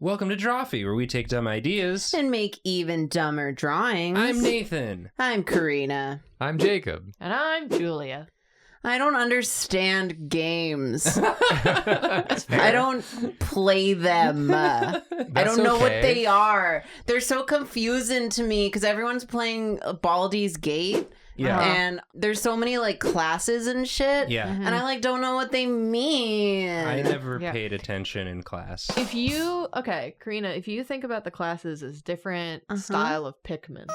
Welcome to Drawfee, where we take dumb ideas and make even dumber drawings. I'm Nathan. I'm Karina. I'm Jacob. And I'm Julia. I don't understand games. I don't play them. I don't know what they are. They're so confusing to me because everyone's playing Baldur's Gate. Yeah. And there's so many like classes and shit. Yeah. And I like don't know what they mean. I never paid attention in class. Karina, if you think about the classes as different style of Pikmin.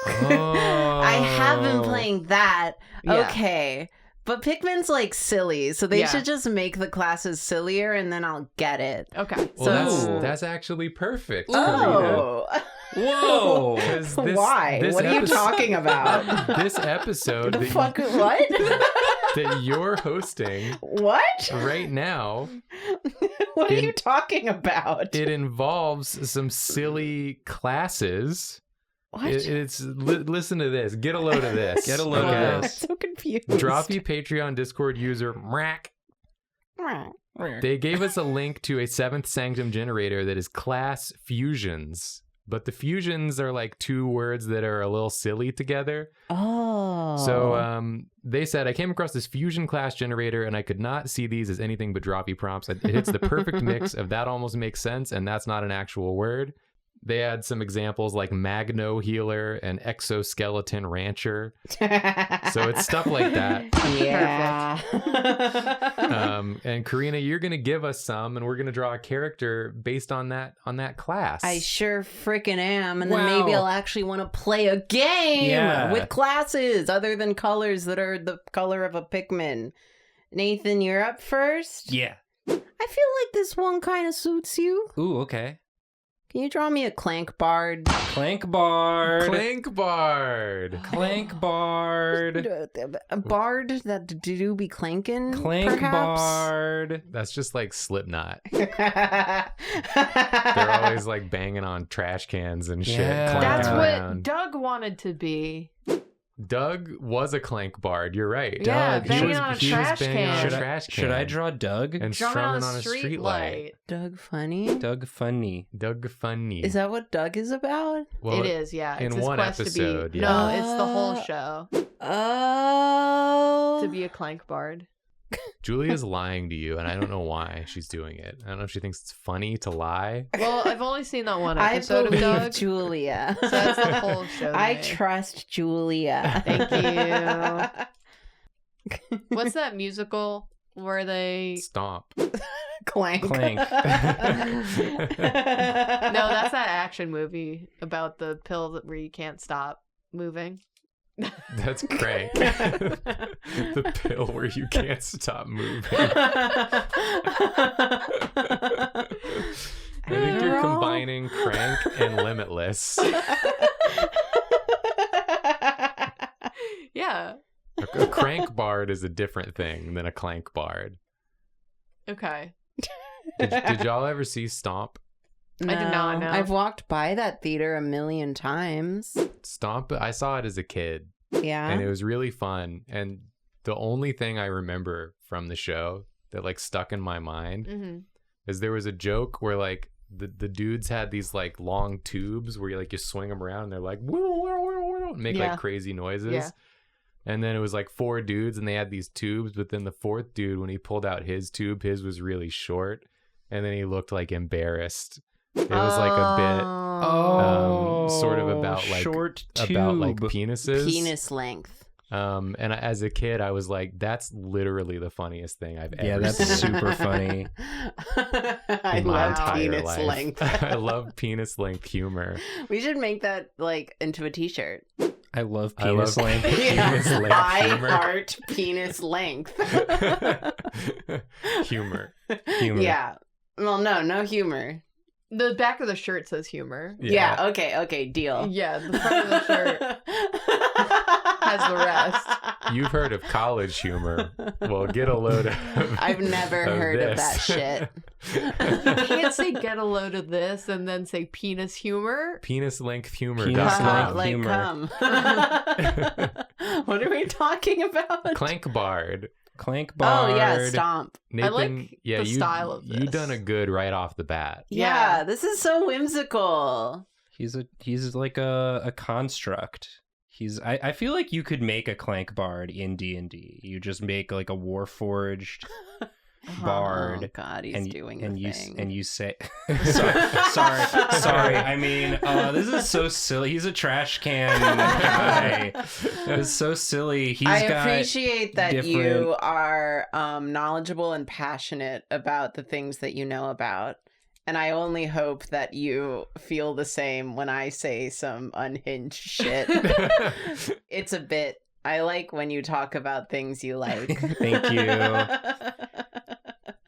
Oh. I have been playing that. Yeah. Okay. But Pikmin's like silly, so they should just make the classes sillier and then I'll get it. Okay. Well, that's actually perfect. Oh. Whoa. Why? What are you talking about? This episode The fuck? What? that you're hosting What? right now, What are you talking about? it involves some silly classes. What? Listen to this. Get a load of this. Get a load of I'm this. so confused. Drawfee Patreon Discord user Mrack. They gave us a link to a Seventh Sanctum generator that is class fusions. But the fusions are like two words that are a little silly together. Oh. So they said, I came across this fusion class generator and I could not see these as anything but Drawfee prompts. It hits the perfect mix of that almost makes sense and that's not an actual word. They had some examples like Magno Healer and Exoskeleton Rancher. So it's stuff like that. Yeah. And Karina, you're going to give us some and we're going to draw a character based on that class. I sure freaking am. And then maybe I'll actually want to play a game with classes other than colors that are the color of a Pikmin. Nathan, you're up first? Yeah. I feel like this one kind of suits you. Ooh, okay. Can you draw me a clank bard? Clank bard. Clank bard. Clank bard. A bard that do be clanking, Clank perhaps? bard. That's just like Slipknot. They're always like banging on trash cans and shit. Yeah. That's clanking what around. Doug wanted to be. Doug was a clank bard. You're right. Yeah, Doug. banging on a he was trash banging on a can. trash can. Should I draw Doug? And Drumming strumming on a street light. Doug Funny? Doug Funny. Doug Funny. Is that what Doug is about? Well, It is, yeah. It's in his one quest episode, to be. yeah. No, it's the whole show Oh. to be a clank bard. Julia's lying to you, and I don't know why she's doing it. I don't know if she thinks it's funny to lie. Well, I've only seen that one I episode of believe Doug. Julia. So that's the whole show. I to me. trust Julia. Thank you. What's that musical where they? Stomp. Clank. Clank. No, that's that action movie about the pill where you can't stop moving. That's Crank. The pill where you can't stop moving. I think you're combining Crank and Limitless. Yeah. A crank bard is a different thing than a clank bard. Okay. Did y'all ever see Stomp? No, I did not know. I've walked by that theater a million times. Stomp, I saw it as a kid, Yeah. and it was really fun. And the only thing I remember from the show that like stuck in my mind is there was a joke where like the dudes had these like long tubes where you swing them around and they're like make like crazy noises. Yeah. And then it was like four dudes and they had these tubes, but then the fourth dude, when he pulled out his tube, his was really short, and then he looked like embarrassed. It was like a bit sort of about like short tube. about like penises. Penis length. And as a kid, I was like, that's literally the funniest thing I've ever Yeah, that's seen. super funny. I in my love entire penis life. length. I love penis length humor. We should make that like into a t-shirt. I love I love penis length. penis length I humor. heart penis length. Humor. Humor. Yeah. Well, no humor. The back of the shirt says humor. Yeah. Okay. Deal. Yeah, the front of the shirt has the rest. You've heard of college humor. Well, get a load of I've never heard of that this. shit. You can't say get a load of this and then say penis humor. Penis length humor. Penis length Like humor. cum. What are we talking about? Clank bard. Clank Bard. Oh yeah, Stomp. Nathan, like yeah, the style of you this. done a good right off the bat. Yeah, this is so whimsical. He's like a construct. I feel like you could make a Clank Bard in D&D. You just make like a Warforged bard. Oh God, he's doing the thing. And you say sorry. I mean, this is so silly. He's a trash can guy. It's so silly. I appreciate that you are knowledgeable and passionate about the things that you know about. And I only hope that you feel the same when I say some unhinged shit. It's a bit. I like when you talk about things you like. Thank you.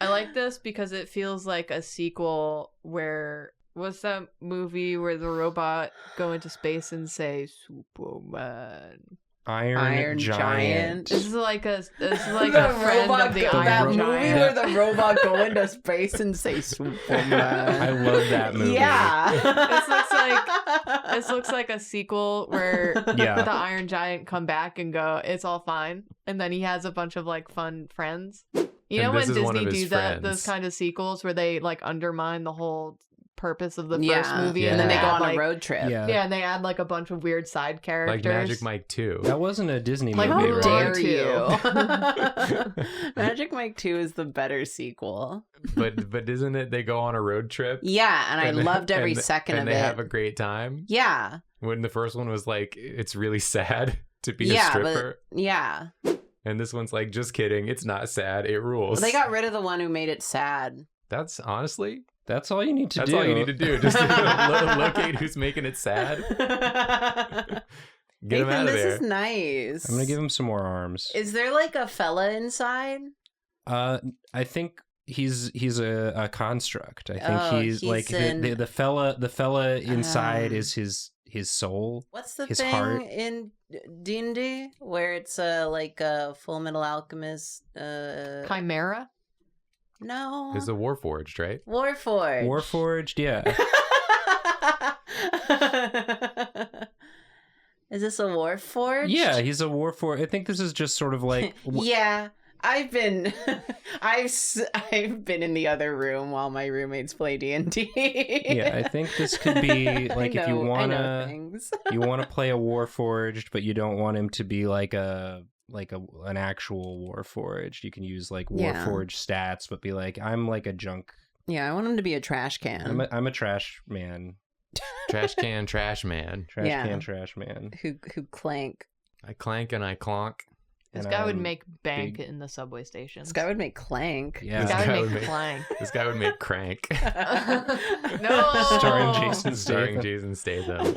I like this because it feels like a sequel where what's that movie where the robot go into space and say Superman? Iron Giant. This is like a friend of the Iron movie Giant. where the robot go into space and say Superman. I love that movie. Yeah. This looks like a sequel where Yeah. the Iron Giant come back and go, it's all fine, and then he has a bunch of like fun friends. You know And when this is one of Disney his do that, friends. those kind of sequels where they like undermine the whole purpose of the first movie, and then they go add, on like, a road trip. Yeah. Yeah, and they add like a bunch of weird side characters. Like Magic Mike 2. That wasn't a Disney Like, movie, how right? dare you? Magic Mike 2 is the better sequel. But isn't it they go on a road trip? Yeah, and I loved every second of and it. they have a great time. Yeah. When the first one was like, it's really sad to be a Yeah, stripper. Yeah. And this one's like, just kidding. It's not sad. It rules. Well, they got rid of the one who made it sad. That's honestly, That's all you need to that's do. all you need to do. Just locate who's making it sad. Get him Nathan, out of this there. is nice. I'm gonna give him some more arms. Is there like a fella inside? I think he's a construct. I think Oh, he's like the fella inside is his soul. What's the his thing heart. in D&D where it's like a Full Metal Alchemist? Chimera. No. It's a Warforged, right? Warforged. Warforged, yeah. Is this a Warforged? Yeah, he's a Warforged. I think this is just sort of like Yeah. I've been in the other room while my roommates play D&D. yeah, I think this could be like if you I know wanna things. you wanna play a Warforged, but you don't want him to be like an actual Warforged. You can use like Yeah. Warforged stats, but be like, I'm like a junk. Yeah, I want him to be a trash can. I'm a trash man. Trash can, trash man. Trash Yeah. can, trash man. who clank. I clank and I clonk. This And guy would I'm make bank big. in the subway station. This guy would make clank. Yeah. This guy guy would would make make- clank. This guy would make Crank. No. Starring Jason Starring Statham. Jason Statham.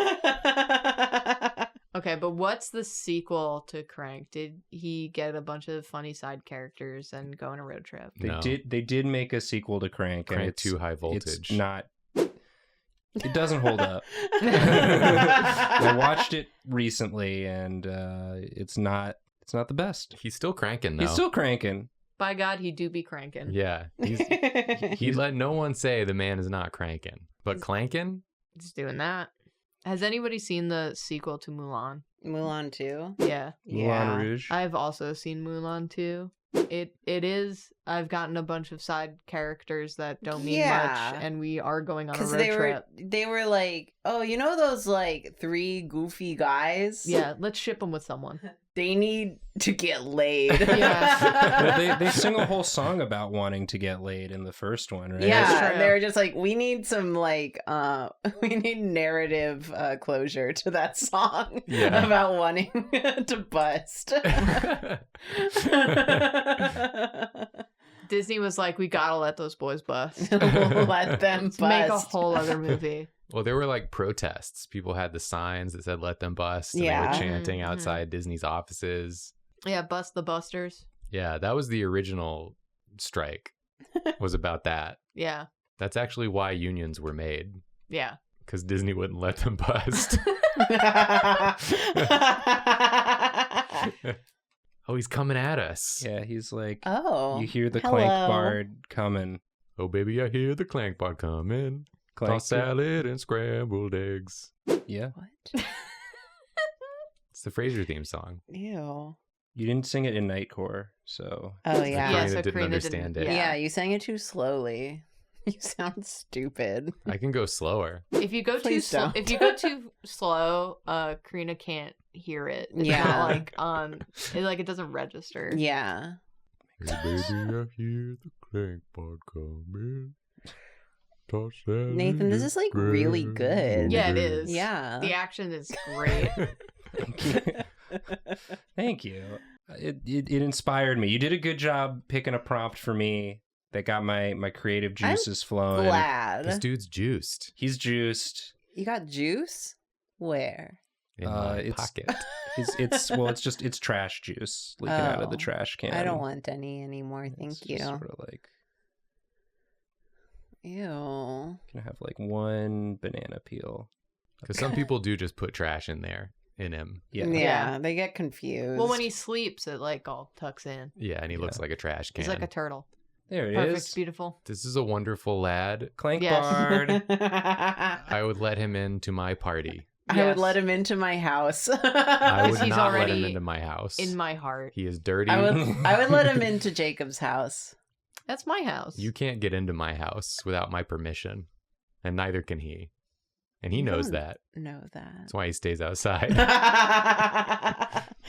Okay, but what's the sequel to Crank? Did he get a bunch of funny side characters and go on a road trip? They No. did make a sequel to Crank, and Crank it's 2 High It's Voltage. not. It doesn't hold up. I watched it recently, and it's not the best. He's still cranking, though. He's still cranking. By God, he do be cranking. Yeah. He'd let no one say the man is not cranking. But clanking? He's doing that. Has anybody seen the sequel to Mulan? Mulan 2. Yeah. Moulin Rouge. I've also seen Mulan 2. It is. I've gotten a bunch of side characters that don't mean Yeah. much, and we are going on a road Because trip. they were like, oh, you know those like 3 goofy guys? Yeah, let's ship them with someone. They need to get laid. Yeah. Well, they sing a whole song about wanting to get laid in the first one, right? That's Yeah, true. they were just like, we need some like, we need narrative closure to that song Yeah. about wanting to bust. Disney was like, we gotta let those boys bust. Let them Let's make a bust. whole other movie. Well, there were like protests. People had the signs that said "Let them bust," and they Yeah. were chanting Mhm. outside Disney's offices. Yeah, bust the busters. Yeah, that was the original strike. Was about that. Yeah, That's actually why unions were made, yeah. because Disney wouldn't let them bust. Oh, he's coming at us. Yeah, he's like, Oh. you hear the hello. clank bard coming. Oh, baby, I hear the clank bar coming. Clank. Toss salad and scrambled eggs. Yeah. What? It's the Frasier theme song. Ew. You didn't sing it in Nightcore, so. Oh, yeah. Karina so didn't Karina understand didn't- it. Yeah, you sang it too slowly. You sound stupid. I can go slower. If you go too Please slow, don't. if you go too slow, Karina can't hear it. It's Yeah. not like it doesn't register. Yeah. Hey baby, I hear the clank part coming. Toss that Nathan, this is like really good. Yeah, it is. Yeah. The action is great. Thank you. It inspired me. You did a good job picking a prompt for me that got my creative juices flowing. Glad. This dude's juiced He's juiced. You got juice? Where? in my it's- pocket. It's trash juice leaking out of the Oh, trash can. I don't want any anymore. Thank It's you. just sort of like Ew. gonna have like one banana peel. Because some people do just put trash in there, in him. Yeah. Yeah, they get confused. Well, when he sleeps, it like all tucks in. Yeah, and he looks like a trash can. He's like a turtle. There it Perfect, is. beautiful. This is a wonderful lad. Clank Yes. Bard. I would let him into my party. I would Yes. let him into my house. I would he's not let him already into my house. In my heart. He is dirty. I would let him into Jacob's house. That's my house. You can't get into my house without my permission, and neither can he. And he knows that. Know that. That's why he stays outside.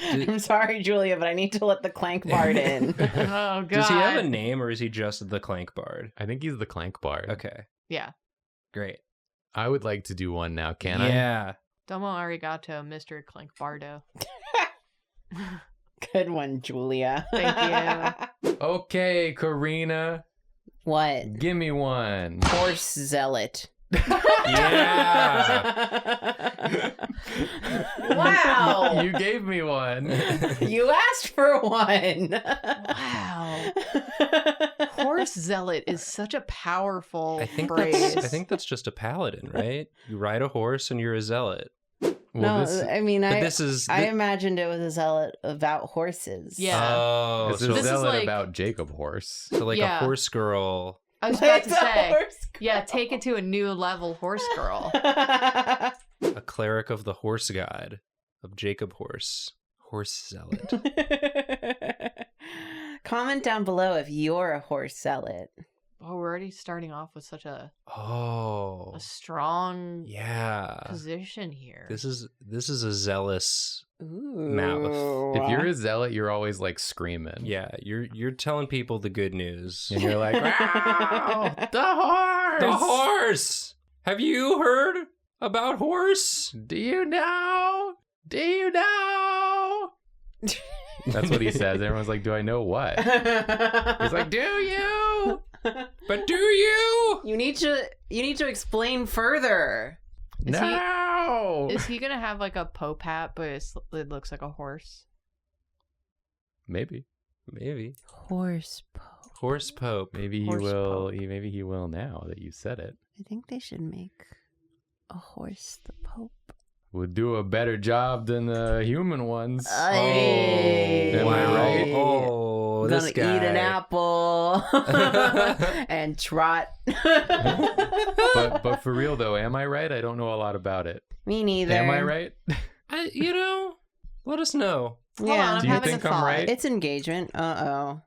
I'm sorry, Julia, but I need to let the clank bard in. Oh god. Does he have a name or is he just the Clank Bard? I think he's the clank bard. Okay. Yeah. Great. I would like to do one now, can I? Yeah. Domo arigato, Mr. Clank Bardo. Good one, Julia. Thank you. Okay, Karina, What? give me one. Horse zealot. Yeah. Wow. You gave me one. You asked for one. Wow. Horse zealot is such a powerful I think phrase. that's just a paladin, right? You ride a horse and you're a zealot. Well, No, this, I mean, But I this is imagined it was a zealot about horses. Yeah. Oh, it's a so, This is zealot like- about Jacob Horse. so like Yeah. a horse girl. I was about to It's a say, horse yeah, take it to a new level, horse girl. A cleric of the horse god of Jacob Horse. Horse zealot. Comment down below if you're a horse zealot. Oh, we're already starting off with such a Oh. strong Yeah. position here. This is a zealous Ooh. Mouth. If you're a zealot, you're always like screaming. Yeah, you're telling people the good news. And you're like, wow, the horse! The horse! Have you heard about horse? Do you know? Do you know? That's what he says. Everyone's like, do I know what? He's like, do you? But do you? You need to explain further. No! Is he gonna have like a Pope hat, but it looks like a horse? Maybe. Maybe. Horse pope. Horse Pope. Maybe he Horse will. pope. Maybe he will now that you said it. I think they should make a horse the pope. Would do a better job than the human ones. Am I right? Oh, Gonna this guy. eat an apple and trot. But for real though, am I right? I don't know a lot about it. Me neither. Am I right? Let us know Hold on, Yeah. I'm Do you having think a I'm thought. right? It's engagement. Uh-oh.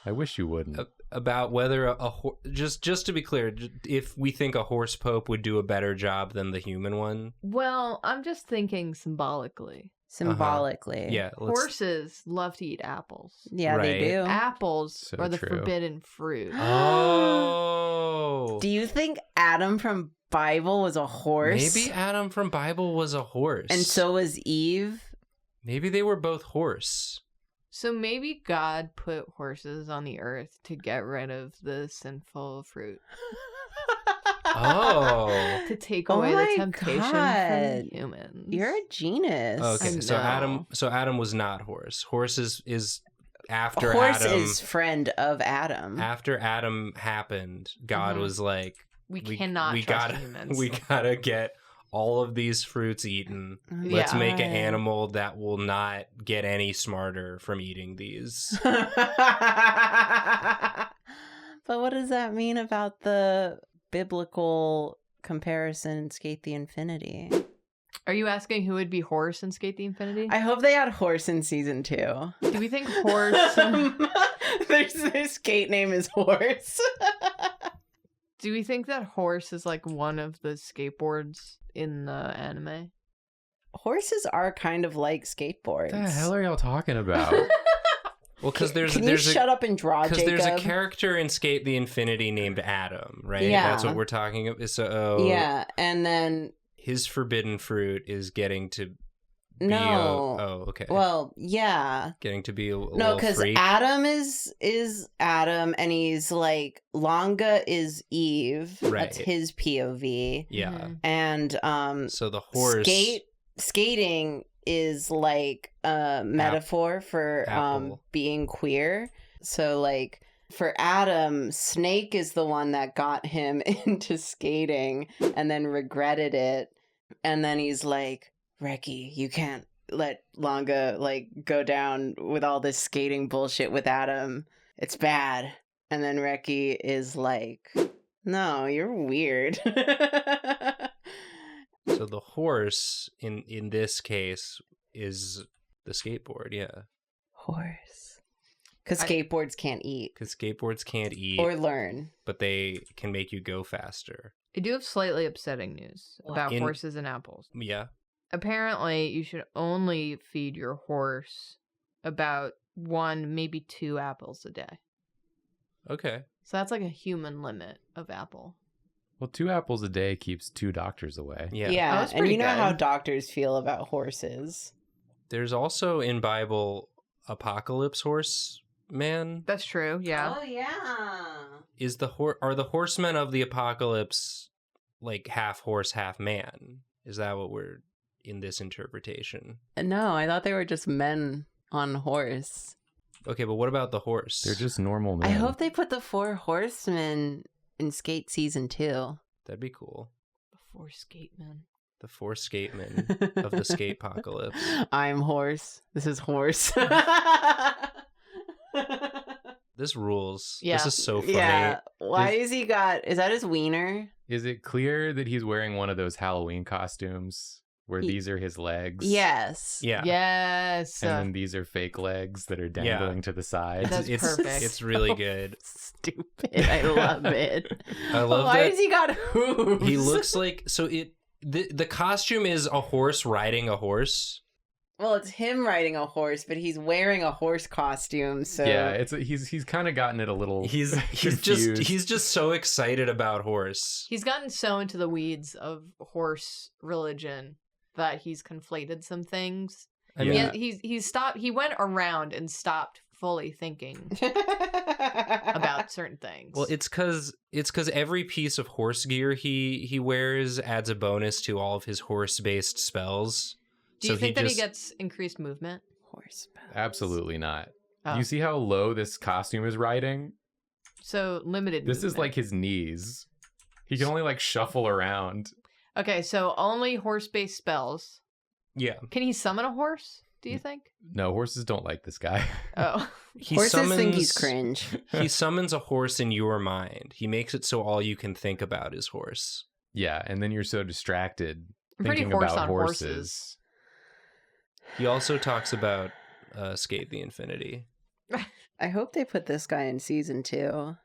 I wish you wouldn't. about whether just to be clear, if we think a horse pope would do a better job than the human one. Well, I'm just thinking symbolically. Symbolically. Yeah, Horses love to eat apples. Yeah, they Right. do. Apples So are the true. forbidden fruit. Oh. Do you think Adam from Bible was a horse? Maybe Adam from Bible was a horse. And so was Eve? maybe they were both horse. So maybe God put horses on the earth to get rid of the sinful fruit, Oh. to take Oh away my the temptation God. from humans. You're a genius. Okay, I so know. Adam was not horse. Horse is after Horse Adam. is friend of Adam. After Adam happened, God Mhm. was like, we cannot we trust gotta, humans. we gotta get all of these fruits eaten. Mm-hmm. Let's Yeah. make an animal that will not get any smarter from eating these. But what does that mean about the biblical comparison in Skate the Infinity? Are you asking who would be Horse in Skate the Infinity? I hope they had Horse in season 2. Do we think Horse... Their skate name is Horse. Do we think that Horse is like one of the skateboards in the anime? Horses are kind of like skateboards. What the hell are y'all talking about? Well, because Can you shut up and draw, Jacob? Because there's a character in Skate the Infinity named Adam, right? Yeah. That's what we're talking about. So, yeah, and then... his forbidden fruit is getting to be okay. Well, yeah. Getting to be a No, little because freak. Adam is Adam, and he's like, Longa is Eve. Right. That's his POV. Yeah. And So the horse... skating is like a metaphor for Apple. being queer. So like for Adam, Snake is the one that got him into skating and then regretted it. And then he's like, Reki, you can't let Longa like go down with all this skating bullshit with Adam. It's bad. And then Reki is like, no, you're weird. So the horse in this case is the skateboard, yeah. Horse. Because skateboards can't eat. Because skateboards can't eat Or learn. but they can make you go faster. I do have slightly upsetting news about horses and apples. Yeah. Apparently, you should only feed your horse about 1, maybe 2 apples a day. Okay. So that's like a human limit of apple. Well, 2 apples a day keeps 2 doctors away. Yeah. Oh, Yeah, that's and pretty you know good. how doctors feel about horses. There's also in Bible Apocalypse Horse Man. That's true, yeah. Oh, yeah. Is are the horsemen of the apocalypse like half horse, half man? Is that what we're in this interpretation? No, I thought they were just men on horse. Okay, but what about the horse? They're just normal men. I hope they put the 4 horsemen in Skate season 2. That'd be cool. The 4 skatemen. The 4 skatemen of the skate apocalypse. I'm horse. This is horse. This rules. Yeah. This is so funny. Yeah. Why is he got... Is that his wiener? Is it clear that he's wearing one of those Halloween costumes where these are his legs? Yes. Yeah. Yes. And then these are fake legs that are dangling to the side. That's perfect. It's really good. Stupid. I love it. I love Why that has he got hooves? he looks like the costume is a horse riding a horse. Well, it's him riding a horse, but he's wearing a horse costume, so Yeah, he's kind of gotten it a little. He's just so excited about horse. He's gotten so into the weeds of horse religion that he's conflated some things. I mean, He's stopped. He went around and stopped fully thinking about certain things. well, it's because every piece of horse gear he wears adds a bonus to all of his horse-based spells. Do you So think that he just- gets increased movement? horse bells. Absolutely not. Oh. You see how low this costume is riding? So limited. This is movement. like his knees. He can only like shuffle around. Okay, so only horse-based spells. Yeah, Can he summon a horse? Do you think? No, horses don't like this guy. Oh, Horses think he's cringe. He summons a horse in your mind. He makes it so all you can think about is horse. Yeah, and then you're so distracted I'm pretty thinking horse about on horses. horses. He also talks about Skate the Infinity. I hope they put this guy in season 2.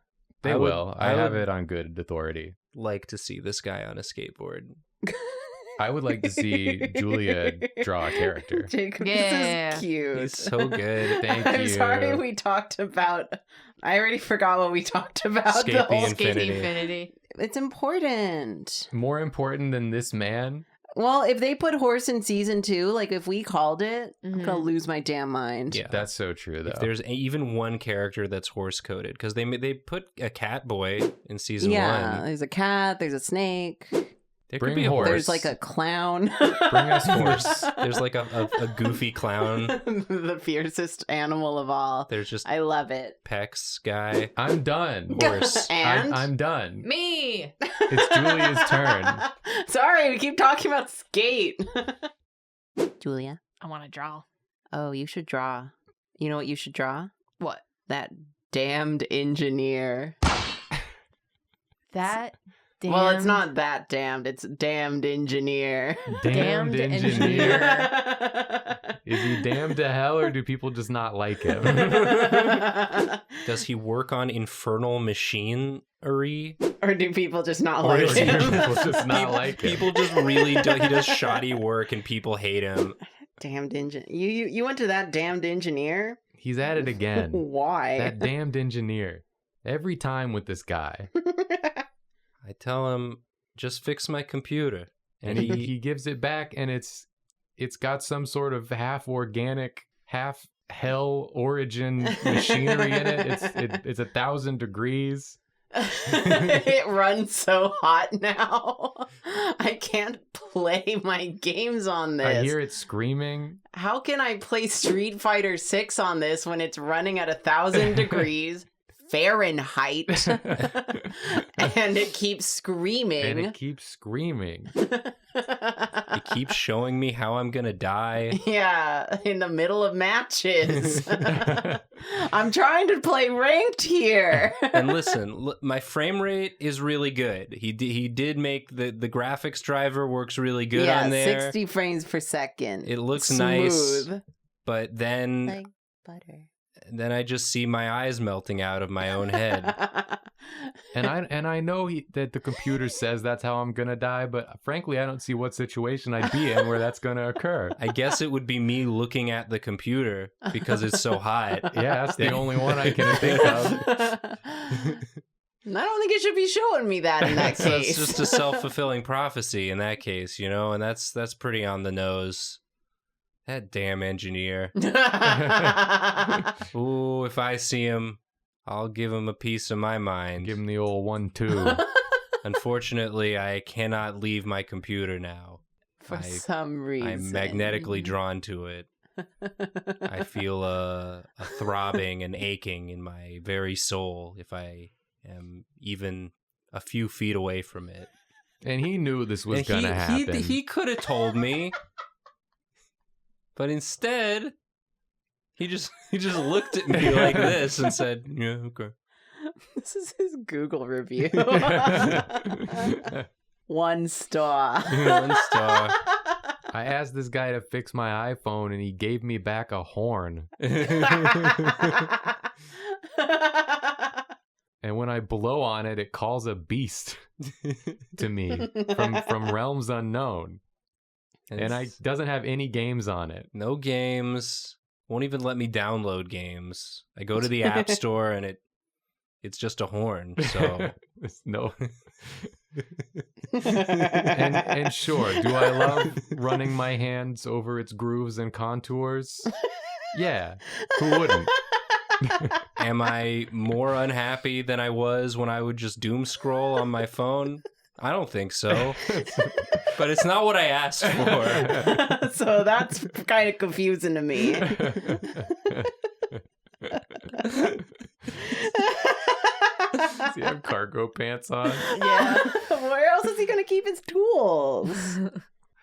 They I would- will. I I have would- it on good authority. Like to see this guy on a skateboard. I would like to see Julia draw a character. Jacob, Yeah. this is cute. He's so good. Thank I'm you. sorry we talked about... I already forgot what we talked about. Skate the the whole... Skate the Infinity. Infinity. It's important. More important than this man? Well, if they put horse in season 2, like if we called it, I'm Mhm. gonna lose my damn mind. Yeah. That's so true, though. If there's even one character that's horse coded, because they put a cat boy in season Yeah, 1. there's a cat, there's a snake, There Bring could be a horse. there's like a clown. Bring us horse. There's like a goofy clown. The fiercest animal of all. There's just I love it. Pecs guy. I'm done. Horse. And I'm done. Me. It's Julia's turn. Sorry, we keep talking about skate. Julia. I want to draw. Oh, you should draw. You know what you should draw? What? That damned engineer. That Well, it's not that damned. It's damned engineer. Damned engineer. Is he damned to hell, or do people just not like him? Does he work on infernal machinery? Or do people just not Or like do him? people just not like him? People just really do. He does shoddy work and people hate him. Damned engineer. You went to that damned engineer? He's at it again. Why? That damned engineer. Every time with this guy. I tell him, just fix my computer. And he gives it back, and it's got some sort of half organic, half hell origin machinery in it. It's 1,000 degrees. It runs so hot now. I can't play my games on this. I hear it screaming. How can I play Street Fighter 6 on this when it's running at 1,000 degrees Fahrenheit and it keeps screaming? It keeps showing me how I'm gonna die. Yeah, in the middle of matches. I'm trying to play ranked here. And listen, my frame rate is really good. He did make the graphics driver works really good on there. 60 frames per second. It looks Smooth. nice, but then Like butter. then I just see my eyes melting out of my own head. And I know that the computer says that's how I'm gonna die, but frankly, I don't see what situation I'd be in where that's gonna occur. I guess it would be me looking at the computer because it's so hot. Yeah, that's the only one I can think of. I don't think it should be showing me that in that So case. it's just a self-fulfilling prophecy in that case, you know, and that's pretty on the nose. That damn engineer. Ooh, if I see him, I'll give him a piece of my mind. Give him the old 1-2. Unfortunately, I cannot leave my computer now. For some reason. I'm magnetically drawn to it. I feel a throbbing and aching in my very soul if I am even a few feet away from it. And he knew this was going to happen. He could have told me, but instead, he just looked at me like this and said, "Yeah, okay." This is his Google review. 1 star. 1 star. I asked this guy to fix my iPhone, and he gave me back a horn. And when I blow on it, it calls a beast to me from realms unknown. And I doesn't have any games on it. No games. Won't even let me download games. I go to the App Store and it's just a horn. So no. and sure, do I love running my hands over its grooves and contours? Yeah, who wouldn't? Am I more unhappy than I was when I would just doom scroll on my phone? I don't think so. But it's not what I asked for. So that's kind of confusing to me. Does he have cargo pants on? Yeah. Where else is he going to keep his tools?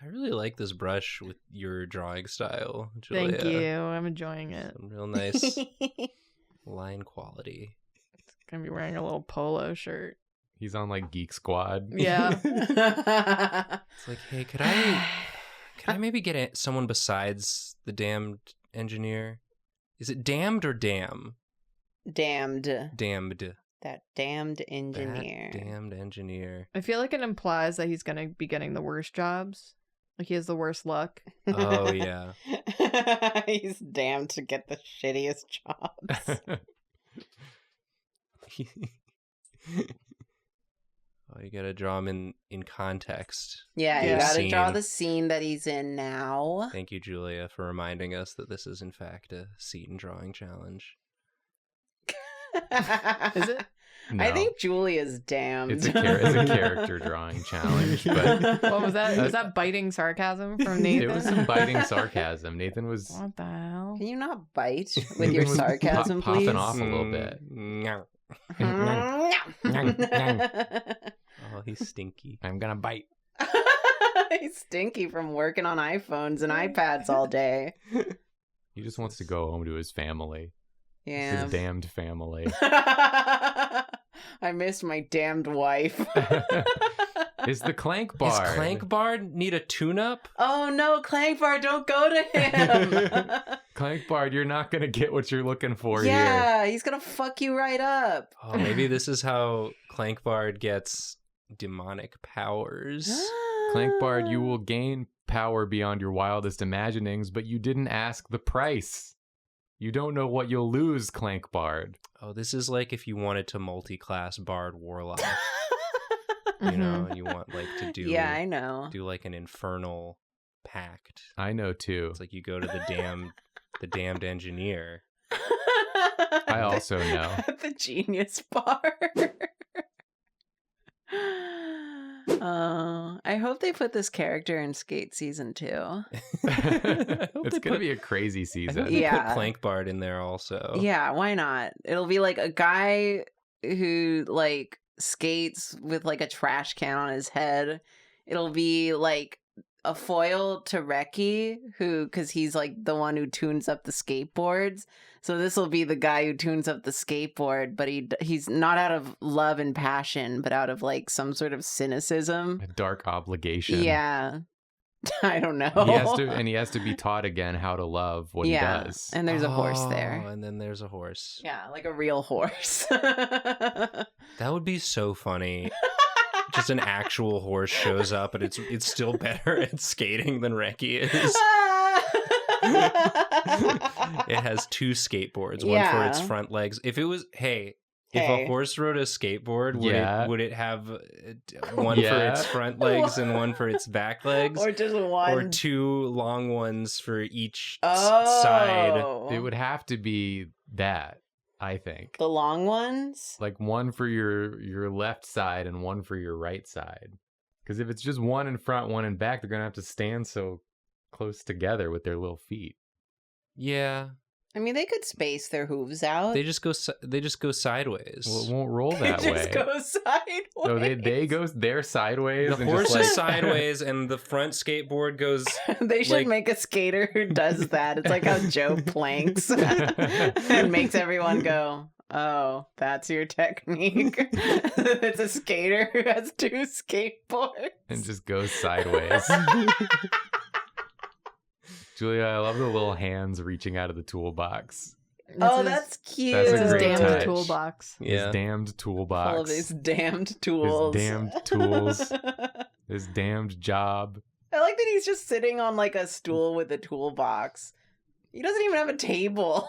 I really like this brush with your drawing style, Julia. Thank you. I'm enjoying it. Some real nice line quality. Gonna be wearing a little polo shirt. He's on like Geek Squad. Yeah. It's like, hey, could I maybe get someone besides the damned engineer? Is it damned or damn? Damned. Damned. That damned engineer. That damned engineer. I feel like it implies that he's gonna be getting the worst jobs. Like he has the worst luck. Oh, yeah. He's damned to get the shittiest jobs. Oh, you gotta draw him in context. Yeah, you Yeah. gotta draw Scene. the scene that he's in now. Thank you, Julia, for reminding us that this is in fact a scene drawing challenge. Is it? No, I think Julia's damned. it's a character drawing challenge, but What was that? Was that biting sarcasm from Nathan? it was some biting sarcasm. Nathan was What the hell? Can you not bite with your Nathan was sarcasm, please? popping off a little bit. Oh, he's stinky. I'm gonna bite. He's stinky from working on iPhones and iPads all day. He just wants to go home to his family. Yeah. His damned family. I missed my damned wife. Is the clank bard. Does Clank Bard need a tune-up? Oh no, Clank Bard, don't go to him. Clank bard, you're not going to get what you're looking for here. Yeah, he's gonna fuck you right up. Oh, maybe this is how Clank Bard gets demonic powers. Clank bard, you will gain power beyond your wildest imaginings, but you didn't ask the price. You don't know what you'll lose, Clank bard. Oh, this is like if you wanted to multi-class Bard Warlock. You know, and you want like to do Yeah, I know. do like an infernal pact. I know too. It's like you go to the damned engineer. I also know. At the genius bar. Oh, I hope they put this character in Skate season 2. It's going to be a crazy I season. hope they Yeah. put Clank Bard in there also. Yeah, why not? It'll be like a guy who like skates with like a trash can on his head. It'll be like a foil to Reki, because he's like the one who tunes up the skateboards. So this will be the guy who tunes up the skateboard, but he's not out of love and passion, but out of like some sort of cynicism. A dark obligation. Yeah. I don't know. He has to be taught again how to love what he does. And there's a horse Oh, there. and then there's a horse. Yeah, like a real horse. That would be so funny. Just an actual horse shows up, and it's still better at skating than Reki is. It has 2 skateboards, one for its front legs. If it was, if a horse rode a skateboard, would it have one for its front legs and one for its back legs? Or just one? Or 2 long ones for each side? It would have to be that, I think. The long ones? Like one for your left side and one for your right side. Because if it's just one in front, one in back, they're going to have to stand so close together with their little feet. Yeah. I mean, they could space their hooves out. They just go sideways. Well, it won't roll that They way. just go sideways. So they're sideways. The and horse just is sideways, and the front skateboard goes. They should like- make a skater who does that. It's like how Joe planks and makes everyone go, oh, that's your technique. It's a skater who has 2 skateboards. and just goes sideways. Julia, I love the little hands reaching out of the toolbox. Oh, that's cute. That's a This is great damn touch. toolbox. Yeah. This damned toolbox. All of these damned tools. His damned tools. This damned job. I like that he's just sitting on like a stool with a toolbox. He doesn't even have a table.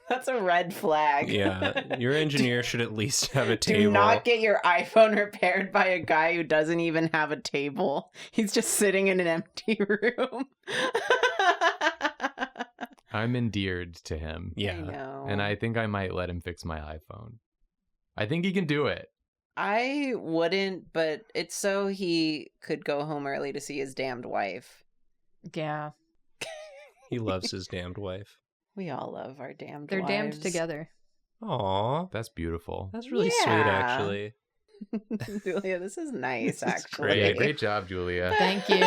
That's a red flag. Yeah, your engineer should at least have a table. Do not get your iPhone repaired by a guy who doesn't even have a table. He's just sitting in an empty room. I'm endeared to him. I Yeah. know. And I think I might let him fix my iPhone. I think he can do it. I wouldn't, but it's so he could go home early to see his damned wife. Yeah. He loves his damned wife. We all love our damned They're wives. damned together. Aw, That's beautiful. that's really sweet, Yeah. actually. Julia, this is nice, This is actually. great. Yeah, great job, Julia. Thank you.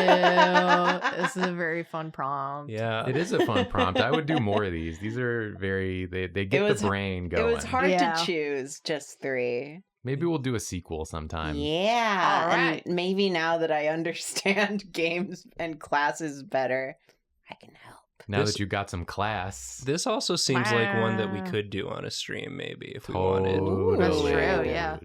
This is a very fun prompt. Yeah. It is a fun prompt. I would do more of these. These are they get was- the brain It going. was hard Yeah. to choose just 3. Maybe we'll do a sequel sometime. Yeah. All right. And maybe now that I understand games and classes better, I can help. Now This- that you got some class. This also seems like one that we Wow. could do on a stream, maybe, if we Totally. wanted. That's true, yeah.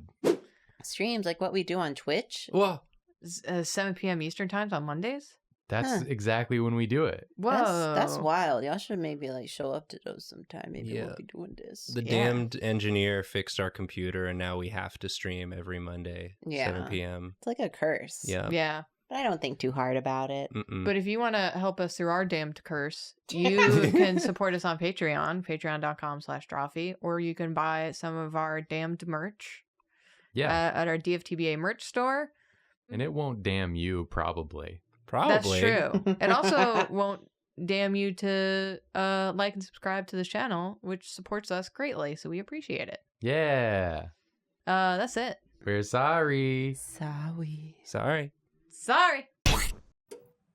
Streams like what we do on Twitch. Whoa. 7 p.m. Eastern times on Mondays? That's Huh. exactly when we do it. Whoa. That's wild. Y'all should maybe like show up to those sometime. Maybe Yeah. we'll be doing this. The Yeah. damned engineer fixed our computer, and now we have to stream every Monday, Yeah. 7 p.m. It's like a curse. Yeah. Yeah. But I don't think too hard about it. Mm-mm. But if you want to help us through our damned curse, you can support us on Patreon, patreon.com/Drawfee, or you can buy some of our damned merch Yeah. at our DFTBA merch store. And it won't damn you, probably. Probably. That's true. It also won't damn you to like and subscribe to the channel, which supports us greatly, so we appreciate it. Yeah. That's it. We're sorry. Sorry. Sorry. Sorry.